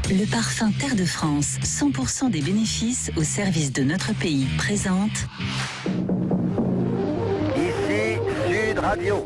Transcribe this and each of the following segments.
Le parfum Terre de France, 100% des bénéfices au service de notre pays, présente... Ici Sud Radio.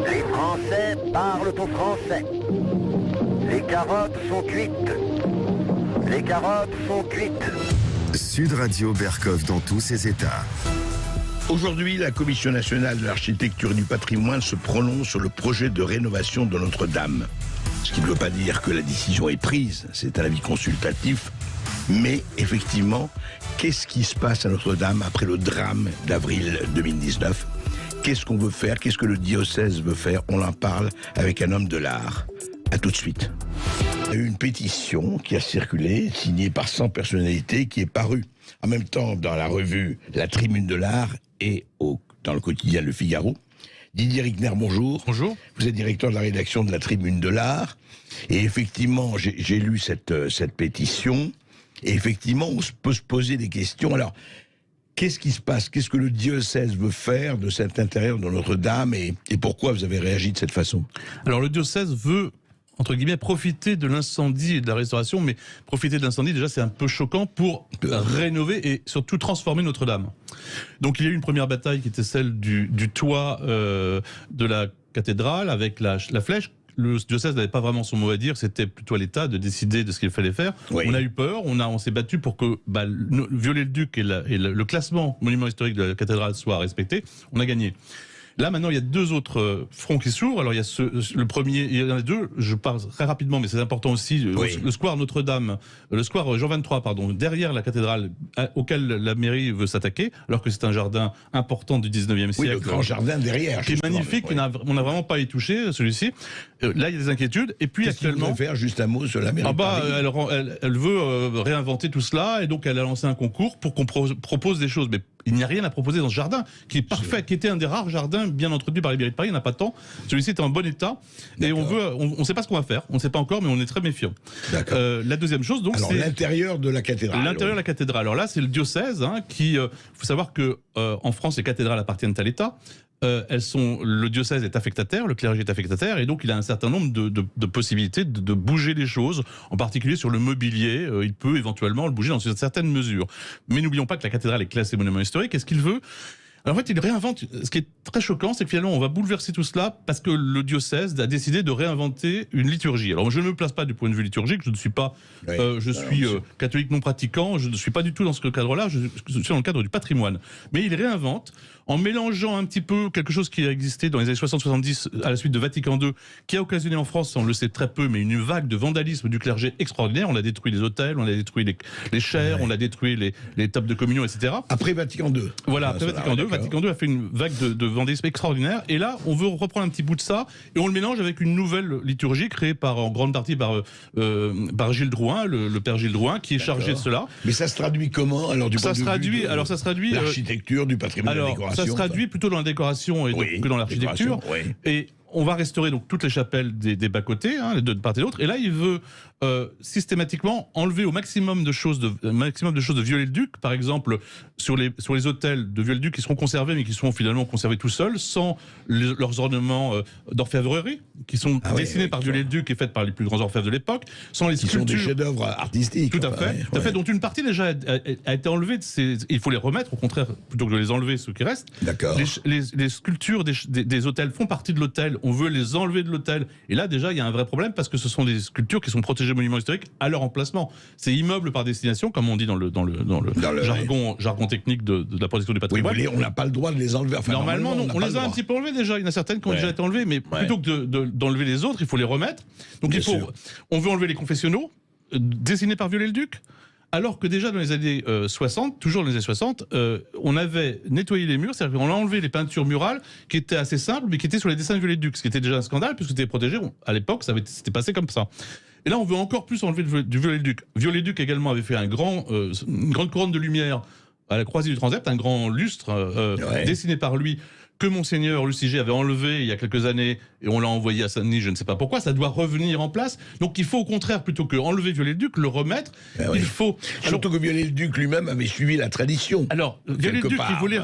Les Français parlent au français. Les carottes sont cuites. Les carottes sont cuites. Sud Radio Berkov dans tous ses états. Aujourd'hui, la Commission nationale de l'architecture et du patrimoine se prononce sur le projet de rénovation de Notre-Dame. Ce qui ne veut pas dire que la décision est prise, c'est un avis consultatif. Mais effectivement, qu'est-ce qui se passe à Notre-Dame après le drame d'avril 2019 ? Qu'est-ce qu'on veut faire ? Qu'est-ce que le diocèse veut faire ? On en parle avec un homme de l'art. À tout de suite. Il y a eu une pétition qui a circulé, signée par 100 personnalités, qui est parue en même temps dans la revue La Tribune de l'Art et dans le quotidien Le Figaro. Didier Rickner, bonjour. Bonjour. Vous êtes directeur de la rédaction de La Tribune de l'Art. Et effectivement, j'ai lu cette pétition. Et effectivement, on peut se poser des questions. Alors, qu'est-ce qui se passe ? Qu'est-ce que le diocèse veut faire de cet intérieur de Notre-Dame et pourquoi vous avez réagi de cette façon ? Alors, le diocèse veut, entre guillemets, profiter de l'incendie et de la restauration, mais profiter de l'incendie, déjà, c'est un peu choquant pour rénover et surtout transformer Notre-Dame. Donc, il y a eu une première bataille qui était celle du toit de la cathédrale avec la flèche. Le diocèse n'avait pas vraiment son mot à dire, c'était plutôt à l'État de décider de ce qu'il fallait faire. Oui. On a eu peur, on s'est battu pour que Viollet-le-Duc et le classement monument historique de la cathédrale soit respecté. On a gagné. Là, maintenant, il y a deux autres fronts qui s'ouvrent. Alors, il y a le premier, il y en a deux, je parle très rapidement, mais c'est important aussi. Oui. Le square Notre-Dame, le square Jean 23, pardon, derrière la cathédrale, auquel la mairie veut s'attaquer, alors que c'est un jardin important du 19e siècle. Oui, le grand jardin derrière. Qui est magnifique, on n'a vraiment pas y touché, celui-ci. Là, il y a des inquiétudes. Et puis, actuellement. Qu'est-ce qu'il veut faire, juste un mot sur la mairie de Paris ? Elle veut réinventer tout cela, et donc elle a lancé un concours pour qu'on propose des choses. Mais il n'y a rien à proposer dans ce jardin, qui est parfait, qui était un des rares jardins bien entretenu par les mairies de Paris. Il n'y en a pas tant. Celui-ci est en bon état. Et on ne sait pas ce qu'on va faire. On ne sait pas encore, mais on est très méfiant. La deuxième chose, donc, c'est l'intérieur de la cathédrale. L'intérieur de la cathédrale. Alors là, c'est le diocèse qui. Faut savoir que en France, les cathédrales appartiennent à l'État. Le diocèse est affectataire, le clergé est affectataire, et donc il a un certain nombre de possibilités de bouger les choses, en particulier sur le mobilier. Il peut éventuellement le bouger dans une certaine mesure. Mais n'oublions pas que la cathédrale est classée monument historique. Est-ce qu'il veut ? Alors en fait, il réinvente. Ce qui est très choquant, c'est que finalement, on va bouleverser tout cela parce que le diocèse a décidé de réinventer une liturgie. Alors je ne me place pas du point de vue liturgique, je ne suis pas, je suis catholique non pratiquant, je ne suis pas du tout dans ce cadre-là, je suis dans le cadre du patrimoine. Mais il réinvente en mélangeant un petit peu quelque chose qui a existé dans les années 60-70 à la suite de Vatican II, qui a occasionné en France, on le sait très peu, mais une vague de vandalisme du clergé extraordinaire. On a détruit les hôtels, on a détruit les chaires, on a détruit les tables de communion, etc. Après Vatican II. Voilà, après Vatican II. Vatican II a fait une vague de vandalisme extraordinaire. Et là, on veut reprendre un petit bout de ça et on le mélange avec une nouvelle liturgie créée en grande partie par Gilles Drouin, le père Gilles Drouin, qui est chargé de cela. Mais ça se traduit comment alors du point de vue ça se traduit l'architecture, du patrimoine, de la décoration. Ça se traduit plutôt dans la décoration que dans l'architecture. Et on va restaurer donc toutes les chapelles des bas-côtés, de part et d'autre. Et là, il veut systématiquement enlever au maximum de choses de Viollet-le-Duc, par exemple sur les hôtels de Viollet-le-Duc qui seront conservés, mais qui seront finalement conservés tout seuls, sans leurs ornements d'orfèvrerie, qui sont dessinés par Viollet-le-Duc et faits par les plus grands orfèvres de l'époque, sans les sculptures. Qui sont des chefs-d'œuvre artistiques. Tout à fait. Dont une partie déjà a été enlevée. Il faut les remettre, au contraire, plutôt que de les enlever, ceux qui restent. D'accord. Les sculptures des hôtels font partie de l'hôtel. On veut les enlever de l'hôtel. Et là, déjà, il y a un vrai problème parce que ce sont des sculptures qui sont protégées monuments historiques à leur emplacement. C'est immeuble par destination, comme on dit dans le jargon technique de la protection du patrimoine. Oui, on n'a pas le droit de les enlever. Enfin, normalement, non. On les a un petit peu enlevés déjà. Il y en a certaines qui ont déjà été enlevées, mais plutôt que d'enlever les autres, il faut les remettre. Donc on veut enlever les confessionnaux dessinés par Viollet-le-Duc. Alors que déjà dans les années 60, toujours dans les années 60, on avait nettoyé les murs, c'est-à-dire qu'on a enlevé les peintures murales qui étaient assez simples, mais qui étaient sur les dessins de Viollet-le-Duc, ce qui était déjà un scandale, puisque c'était protégé. À l'époque, c'était passé comme ça. Et là, on veut encore plus enlever du Viollet-le-Duc. Viollet-le-Duc également avait fait une grande couronne de lumière à la croisée du transept, un grand lustre dessiné par lui, que Monseigneur Luciger avait enlevé il y a quelques années et on l'a envoyé à Saint-Denis, je ne sais pas pourquoi, ça doit revenir en place. Donc il faut au contraire, plutôt que enlever Viollet-le-Duc, le remettre. Il faut... Surtout que Viollet-le-Duc lui-même avait suivi la tradition. Alors, Viollet-le-Duc, il voulait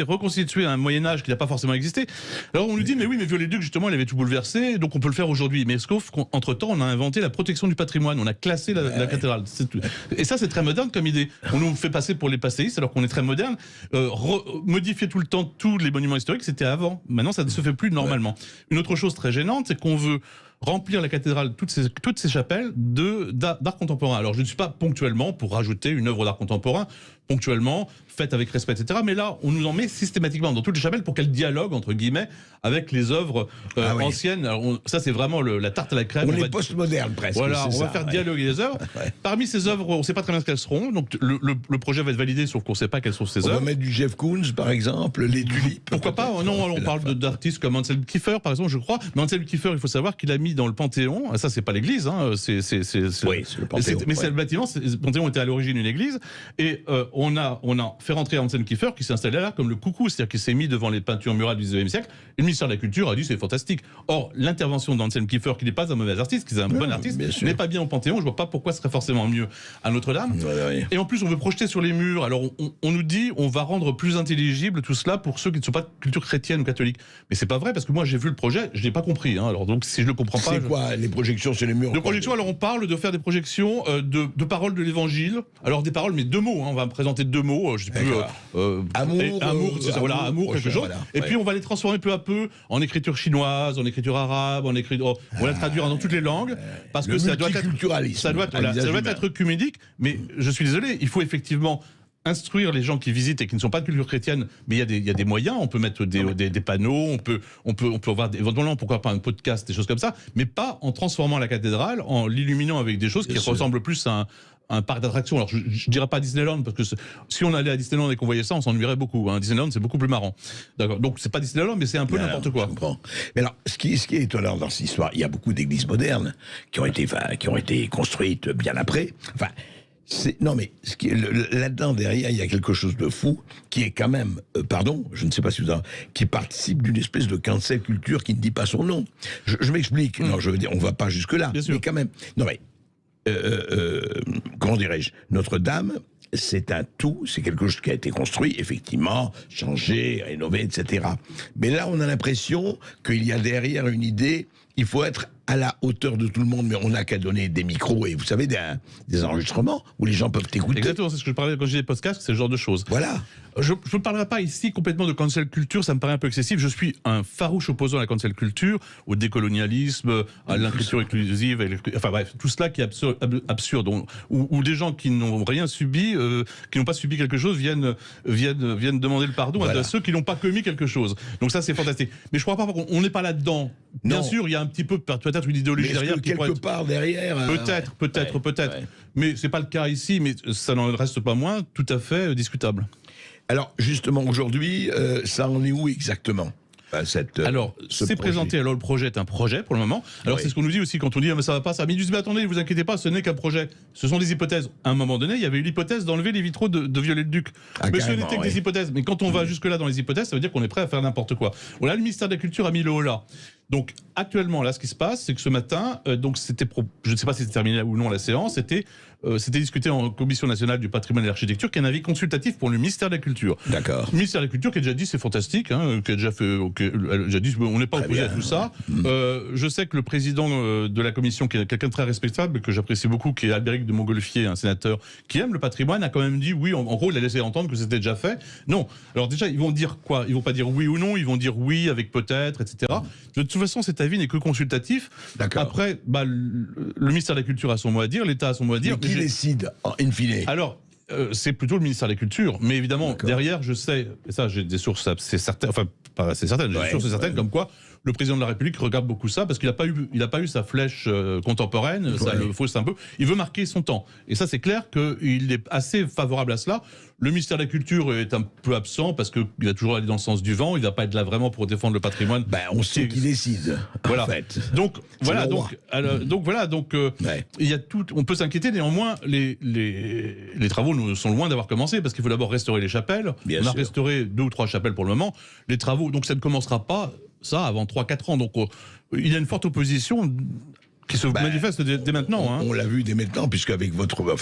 reconstituer un Moyen-Âge qui n'a pas forcément existé. Alors on lui dit, mais oui, mais Viollet-le-Duc, justement, il avait tout bouleversé, donc on peut le faire aujourd'hui. Mais sauf qu'entre-temps, on a inventé la protection du patrimoine, on a classé la cathédrale. Et ça, c'est très moderne comme idée. On nous fait passer pour les passéistes alors qu'on est très moderne. Modifier tout le temps tous les monuments historiques, c'était avant. Maintenant, ça ne se fait plus normalement. Une autre chose très gênante, c'est qu'on veut remplir la cathédrale, toutes ces chapelles, d'art contemporain. Alors, je ne suis pas ponctuellement pour rajouter une œuvre d'art contemporain, ponctuellement, faite avec respect, etc. Mais là, on nous en met systématiquement dans toutes les chapelles pour qu'elles dialoguent, entre guillemets, avec les œuvres anciennes. Alors, ça, c'est vraiment la tarte à la crème. On est postmoderne, presque. Voilà, on va faire dialoguer les œuvres. Parmi ces œuvres, on ne sait pas très bien ce qu'elles seront. Donc, le projet va être validé, sauf qu'on ne sait pas quelles sont ces œuvres. On va mettre du Jeff Koons, par exemple, les tulipes. Pourquoi pas? Non, on parle d'artistes comme Anselm Kiefer, par exemple, je crois. Mais Anselm Kiefer, il faut savoir qu'il a mis dans le Panthéon, ça, c'est pas l'église, hein, c'est le Panthéon. Mais c'est le bâtiment, le Panthéon était à l'origine une église. Et on a fait rentrer Anselm Kiefer, qui s'est installé là comme le coucou, c'est-à-dire qu'il s'est mis devant les peintures murales du XIXe siècle. Et le ministère de la Culture a dit c'est fantastique. Or, l'intervention d'Anselm Kiefer, qui n'est pas un mauvais artiste, qui est un bon artiste, n'est pas bien au Panthéon. Je vois pas pourquoi ce serait forcément mieux à Notre-Dame. Et en plus, on veut projeter sur les murs. Alors, on nous dit on va rendre plus intelligible tout cela pour ceux qui ne sont pas de culture chrétienne ou catholique. Mais c'est pas vrai, parce que moi, j'ai vu le projet, je l'ai pas compris. Hein. Alors, donc, si je le comprends pas. C'est quoi les projections sur les murs? De projections, alors on parle de faire des projections de paroles de l'évangile. Alors, des paroles, mais 2 mots. Hein. On va me présenter 2 mots. Je sais plus. Amour, c'est ça, voilà, amour, quelque chose. Voilà, et puis on va les transformer peu à peu en écriture chinoise, en écriture arabe, on va la traduire dans toutes les langues, parce que ça doit être œcuménique. Mais je suis désolé, il faut effectivement instruire les gens qui visitent et qui ne sont pas de culture chrétienne, mais il y a des moyens, on peut mettre des panneaux, on peut avoir éventuellement, pourquoi pas un podcast, des choses comme ça, mais pas en transformant la cathédrale, en l'illuminant avec des choses qui ressemblent plus à un parc d'attractions. Alors, je dirais pas Disneyland, parce que si on allait à Disneyland et qu'on voyait ça, on s'ennuierait beaucoup. Hein. Disneyland, c'est beaucoup plus marrant. D'accord. Donc, c'est pas Disneyland, mais c'est un peu n'importe quoi. Je comprends. Mais alors, ce qui est étonnant dans cette histoire, il y a beaucoup d'églises modernes qui ont été construites bien après. Enfin, non, mais là-dedans, derrière, il y a quelque chose de fou qui est quand même, je ne sais pas si vous en... qui participe d'une espèce de cancel culture qui ne dit pas son nom. Je m'explique. Non, je veux dire, on va pas jusque-là. Mais quand même. Non, mais comment dirais-je, Notre-Dame, c'est un tout, c'est quelque chose qui a été construit, effectivement, changé, rénové, etc. Mais là, on a l'impression qu'il y a derrière une idée, il faut être à la hauteur de tout le monde, mais on n'a qu'à donner des micros et, vous savez, des enregistrements où les gens peuvent écouter. Exactement, c'est ce que je parlais quand j'ai des podcasts, c'est ce genre de choses. Voilà. Je ne parlerai pas ici complètement de cancel culture, ça me paraît un peu excessif. Je suis un farouche opposant à la cancel culture, au décolonialisme, à l'inclusion inclusive, enfin bref, tout cela qui est absurde, où des gens qui n'ont rien subi, qui n'ont pas subi quelque chose, viennent demander le pardon à ceux qui n'ont pas commis quelque chose. Donc ça, c'est fantastique. Mais je crois pas qu'on n'est pas là-dedans. Bien sûr, il y a un petit peu peut-être une idéologie derrière. Quelque part derrière. Peut-être. Ouais. Mais c'est pas le cas ici, mais ça n'en reste pas moins tout à fait discutable. Alors, justement, aujourd'hui, ça en est où exactement? Alors, c'est présenté. Alors, le projet est un projet pour le moment. Alors, c'est ce qu'on nous dit aussi quand on dit mais ça va pas, ça. Mais ils disent mais attendez, ne vous inquiétez pas, ce n'est qu'un projet. Ce sont des hypothèses. À un moment donné, il y avait eu l'hypothèse d'enlever les vitraux de Viollet-le-Duc. Mais ce n'était que des hypothèses. Mais quand on va jusque-là dans les hypothèses, ça veut dire qu'on est prêt à faire n'importe quoi. Voilà, le ministère de la Culture a mis le haut là. Donc, actuellement, là, ce qui se passe, c'est que ce matin, je ne sais pas si c'était terminé ou non la séance, c'était discuté en Commission nationale du patrimoine et de l'architecture, qui est un avis consultatif pour le ministère de la Culture. D'accord. Le ministère de la Culture qui a déjà dit c'est fantastique, hein, qui a déjà dit on n'est pas opposé à tout ça. Je sais que le président de la commission, qui est quelqu'un de très respectable, que j'apprécie beaucoup, qui est Albéric de Montgolfier, un sénateur qui aime le patrimoine, a quand même dit oui. En gros, il a laissé entendre que c'était déjà fait. Non. Alors déjà, ils vont dire quoi? Ils vont pas dire oui ou non. Ils vont dire oui avec peut-être, etc. De toute façon, cet avis n'est que consultatif. Après, le ministère de la Culture a son mot à dire, l'État a son mot à dire. Mais qui décide, in fine? Alors, c'est plutôt le ministère de la Culture. Mais évidemment, derrière, je sais, et ça, j'ai des sources, c'est certain, enfin, pas c'est certain, j'ai des sources certaines, comme quoi le président de la République regarde beaucoup ça parce qu'il n'a pas eu sa flèche contemporaine, ça le fausse un peu. Il veut marquer son temps. Et ça, c'est clair qu'il est assez favorable à cela. Le ministère de la Culture est un peu absent parce qu'il a toujours allé dans le sens du vent. Il ne va pas être là vraiment pour défendre le patrimoine. On sait qui décide. Voilà. En fait. Donc voilà. Il y a tout. On peut s'inquiéter. Néanmoins, les travaux sont loin d'avoir commencé parce qu'il faut d'abord restaurer les chapelles. On a restauré 2 ou 3 chapelles pour le moment. Les travaux. Donc ça ne commencera pas avant 3-4 ans. Donc il y a une forte opposition qui se manifeste dès maintenant. On l'a vu dès maintenant, puisque avec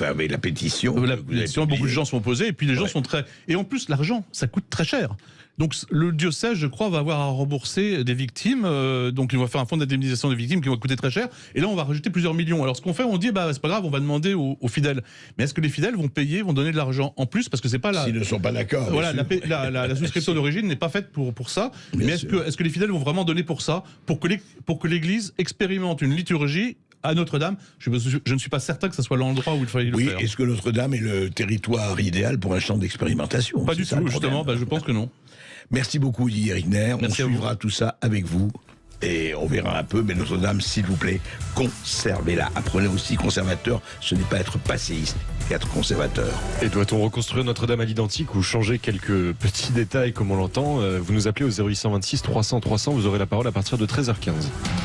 avec la pétition, beaucoup de gens sont opposés, et puis les gens sont très... Et en plus, l'argent, ça coûte très cher. Donc le diocèse, je crois, va avoir à rembourser des victimes, donc il va faire un fonds d'indemnisation des victimes qui va coûter très cher, et là on va rajouter plusieurs millions. Alors ce qu'on fait, on dit, c'est pas grave, on va demander aux fidèles. Mais est-ce que les fidèles vont payer, vont donner de l'argent en plus, parce que c'est pas là. S'ils ne sont pas d'accord. Voilà, la souscription d'origine n'est pas faite pour ça. Mais est-ce que les fidèles vont vraiment donner pour ça, pour que l'Église expérimente une liturgie à Notre-Dame? Je ne suis pas certain que ce soit l'endroit où il fallait le faire. Oui, est-ce que Notre-Dame est le territoire idéal pour un champ d'expérimentation? Pas du tout, justement, je pense que non. Merci beaucoup, Didier Rigner. On suivra tout ça avec vous. Et on verra un peu, mais Notre-Dame, s'il vous plaît, conservez-la. Apprenez aussi, conservateur, ce n'est pas être passéiste, c'est être conservateur. Et doit-on reconstruire Notre-Dame à l'identique ou changer quelques petits détails comme on l'entend? Vous nous appelez au 0826 300 300, vous aurez la parole à partir de 13h15.